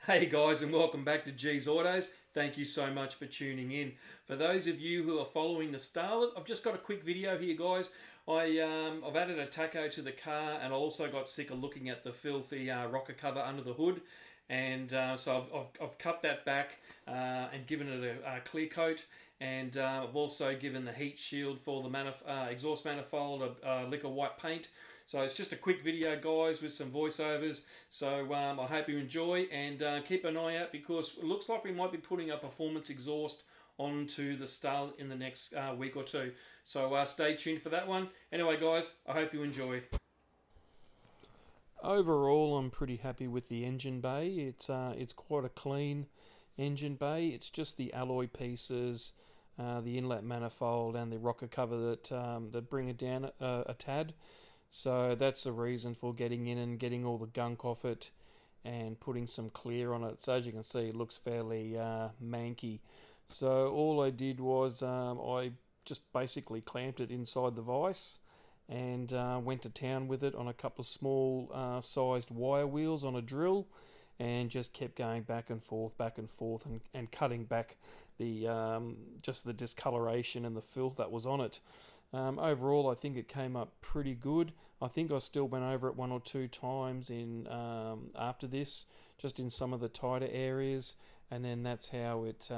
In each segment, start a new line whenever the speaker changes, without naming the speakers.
Hey guys, and welcome back to G's Autos. Thank you so much for tuning in. For those of you who are following the Starlet, I've just got a quick video here, guys. I've added a taco to the car, and I also got sick of looking at the filthy rocker cover under the hood, and so I've cut that back and given it a clear coat, and I've also given the heat shield for the exhaust manifold a liquor white paint. So it's just a quick video, guys, with some voiceovers. So I hope you enjoy, and keep an eye out because it looks like we might be putting a performance exhaust onto the Starlet in the next week or two. So stay tuned for that one. Anyway, guys, I hope you enjoy. Overall, I'm pretty happy with the engine bay. It's quite a clean engine bay. It's just the alloy pieces, the inlet manifold, and the rocker cover that bring it down a tad. So that's the reason for getting in and getting all the gunk off it and putting some clear on it. So as you can see, it looks fairly manky. So all I did was I just basically clamped it inside the vise and went to town with it on a couple of small sized wire wheels on a drill, and just kept going back and forth, and cutting back the just the discoloration and the filth that was on it. Overall, I think it came up pretty good. I think I still went over it one or two times in after this, just in some of the tighter areas, and then that's how it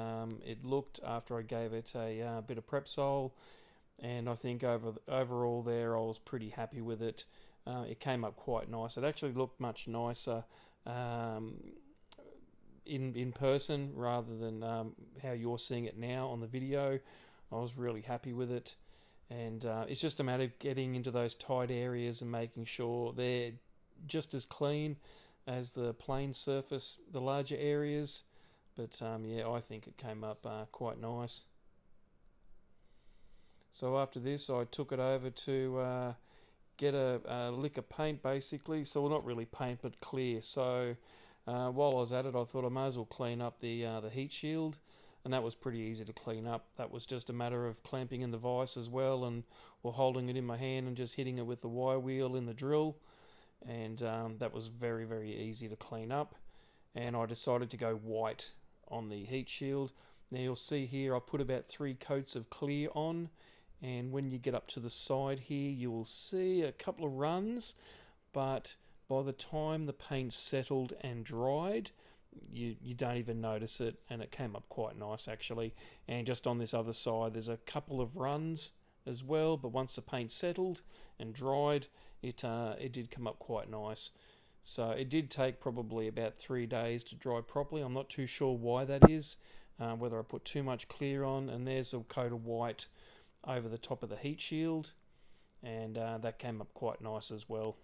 looked after I gave it a bit of Prepsol. And I think overall there, I was pretty happy with it. It came up quite nice. It actually looked much nicer in person rather than how you're seeing it now on the video. I was really happy with it. And it's just a matter of getting into those tight areas and making sure they're just as clean as the plain surface, the larger areas. But yeah, I think it came up quite nice. So after this, I took it over to get a lick of paint, basically. So, well, not really paint, but clear. So while I was at it, I thought I may as well clean up the heat shield, and that was pretty easy to clean up. That was just a matter of clamping in the vise as well, and or holding it in my hand and just hitting it with the wire wheel in the drill, and that was very, very easy to clean up. And I decided to go white on the heat shield. Now you'll see here I put about 3 coats of clear on, and when you get up to the side here, you will see a couple of runs, but by the time the paint settled and dried, you don't even notice it, and it came up quite nice actually. And just on this other side, there's a couple of runs as well, but once the paint settled and dried, it did come up quite nice. So it did take probably about 3 days to dry properly. I'm not too sure why that is, whether I put too much clear on. And there's a coat of white over the top of the heat shield, and that came up quite nice as well.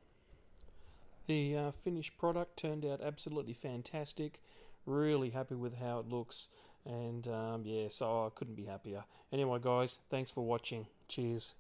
The finished product turned out absolutely fantastic. Really happy with how it looks, and yeah, so I couldn't be happier. Anyway, guys, thanks for watching. Cheers.